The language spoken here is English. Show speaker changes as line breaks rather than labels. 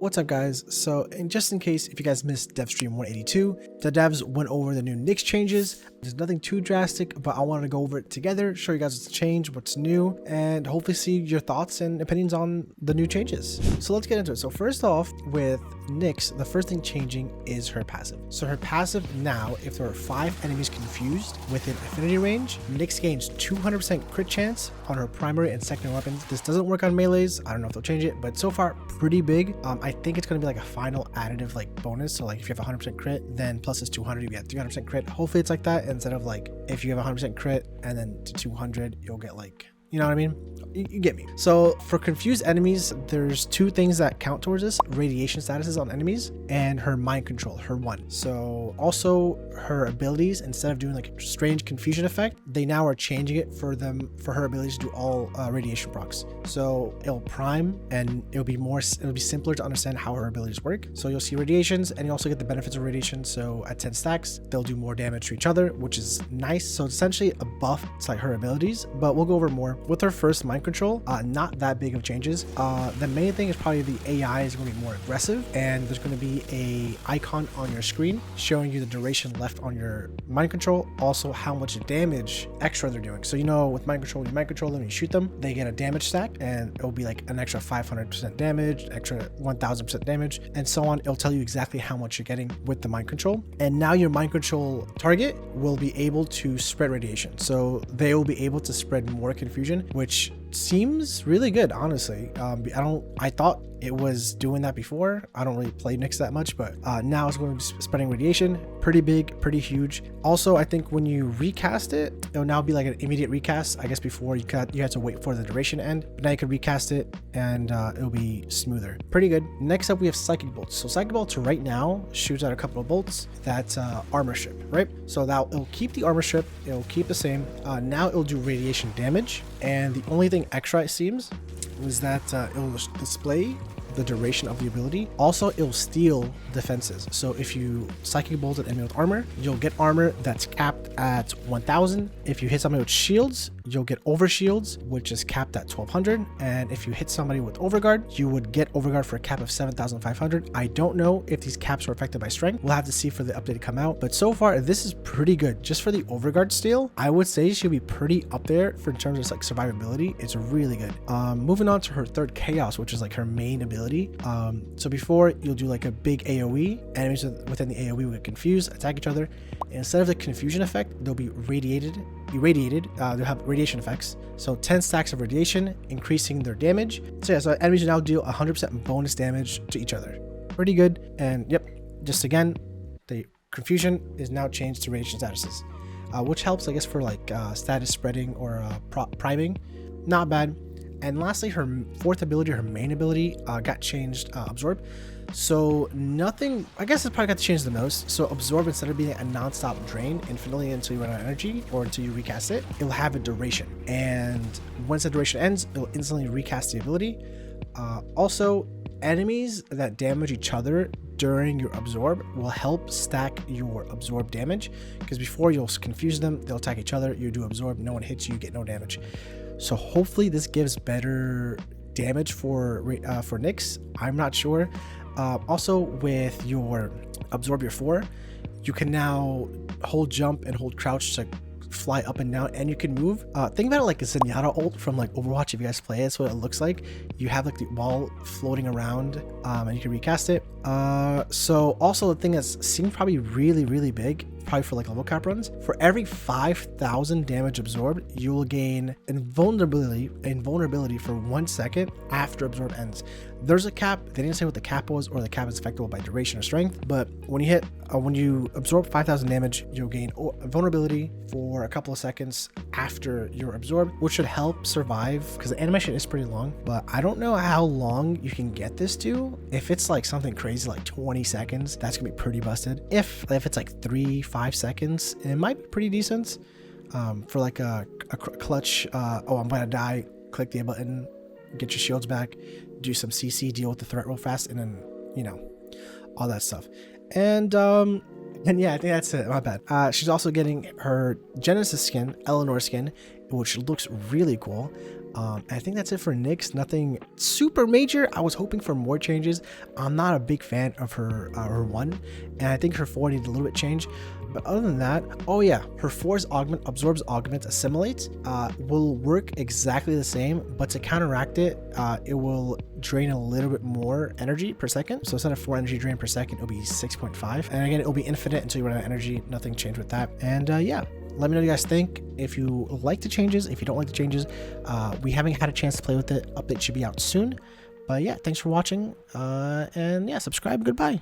What's up guys? So, and just in case if you guys missed Dev Stream 182, the devs went over the new Nyx changes. There's nothing too drastic, but I wanted to go over it together, show you guys what's changed, what's new, and hopefully see your thoughts and opinions on the new changes. So let's get into it. So first off, with Nyx, the first thing changing is her passive. So her passive now, if there are 5 enemies confused within affinity range, Nyx gains 200% crit chance on her primary and secondary weapons. This doesn't work on melees. I don't know if they'll change it, but so far pretty big. I think it's going to be like a final additive like bonus. So like if you have 100% crit, then plus is 200, you get 300% crit. Hopefully it's like that instead of like if you have 100% crit and then to 200, you'll get like, you know what I mean? You get me. So for confused enemies, there's 2 things that count towards this: radiation statuses on enemies and her mind control, her 1. So also her abilities, instead of doing like a strange confusion effect, they now are changing it for her abilities to do all radiation procs. So it'll prime and it'll be simpler to understand how her abilities work. So you'll see radiations and you also get the benefits of radiation. So at 10 stacks, they'll do more damage to each other, which is nice. So it's essentially a buff to like her abilities, but we'll go over more. With her first mind control, not that big of changes. The main thing is probably the AI is going to be more aggressive, and there's going to be a icon on your screen showing you the duration left on your mind control, also how much damage extra they're doing. So you know, with mind control, you mind control them, you shoot them, they get a damage stack, and it'll be like an extra 500% damage, extra 1000% damage, and so on. It'll tell you exactly how much you're getting with the mind control. And now your mind control target will be able to spread radiation, so they will be able to spread more confusion, which seems really good, honestly. I thought it was doing that before. I don't really play Nyx that much, but now it's going to be spreading radiation. Pretty big, pretty huge. Also, I think when you recast it, it'll now be like an immediate recast. I guess before you had to wait for the duration to end, but now you can recast it and it'll be smoother. Pretty good. Next up, we have Psychic Bolts. So Psychic Bolts right now shoots out a couple of bolts. That's armor strip, right? So now it'll keep the armor strip. It'll keep the same. Now it'll do radiation damage. And the only thing extra, it seems, was that it'll display the duration of the ability. Also, it'll steal defenses. So if you Psychic Bolt an enemy with armor, you'll get armor that's capped at 1000. If you hit somebody with shields, you'll get over shields, which is capped at 1200. And if you hit somebody with overguard, you would get overguard for a cap of 7500. I don't know if these caps are affected by strength. We'll have to see for the update to come out, but so far this is pretty good. Just for the overguard steal, I would say she'll be pretty up there for in terms of like survivability. It's really good. Moving on to her third chaos, which is like her main ability. So before, you'll do like a big AoE. Enemies within the AoE will get confused, attack each other. Instead of the confusion effect, they'll be irradiated. They'll have radiation effects. So 10 stacks of radiation, increasing their damage. So yeah, so enemies now deal 100% bonus damage to each other. Pretty good. And yep, just again, the confusion is now changed to radiation statuses, which helps, I guess, for like status spreading or priming. Not bad. And lastly, her fourth ability, her main ability, got changed, Absorb. So nothing, I guess it's probably got to change the most. So Absorb, instead of being a non-stop drain infinitely until you run out of energy or until you recast it, it'll have a duration. And once the duration ends, it'll instantly recast the ability. Also, enemies that damage each other during your Absorb will help stack your Absorb damage, because before you'll confuse them, they'll attack each other, you do Absorb, no one hits you, you get no damage. So hopefully this gives better damage for Nyx. I'm not sure. Also, with your Absorb your 4, you can now hold jump and hold crouch to fly up and down, and you can move. Think about it like a Zenyatta ult from like Overwatch. If you guys play it, that's what it looks like. You have like the ball floating around, and you can recast it. So also the thing that seems probably really big, probably for like level cap runs, for every 5000 damage absorbed, you will gain invulnerability for 1 second after Absorb ends. There's a cap. They didn't say what the cap was, or the cap is affectable by duration or strength, but when you absorb 5000 damage, you'll gain vulnerability for a couple of seconds after your absorb, which should help survive, because the animation is pretty long. But I don't know how long you can get this to. If it's like something crazy like 20 seconds, that's gonna be pretty busted. If it's like 3-5 seconds, it might be pretty decent. For like a clutch, oh, I'm gonna die, click the A button, get your shields back, do some CC, deal with the threat real fast, and then, you know, all that stuff. And yeah, I think that's it. My bad. She's also getting her Genesis skin, Eleanor skin, which looks really cool. I think that's it for Nyx. Nothing super major. I was hoping for more changes. I'm not a big fan of her 1, and I think her 4 needed a little bit change. But other than that, oh yeah, her 4's augment, absorbs, augment, assimilate will work exactly the same, but to counteract it, it will drain a little bit more energy per second. So instead of 4 energy drain per second, it'll be 6.5. And again, it'll be infinite until you run out of energy. Nothing changed with that. And yeah, let me know what you guys think. If you like the changes, if you don't like the changes, we haven't had a chance to play with it. Update should be out soon. But yeah, thanks for watching. And yeah, subscribe. Goodbye.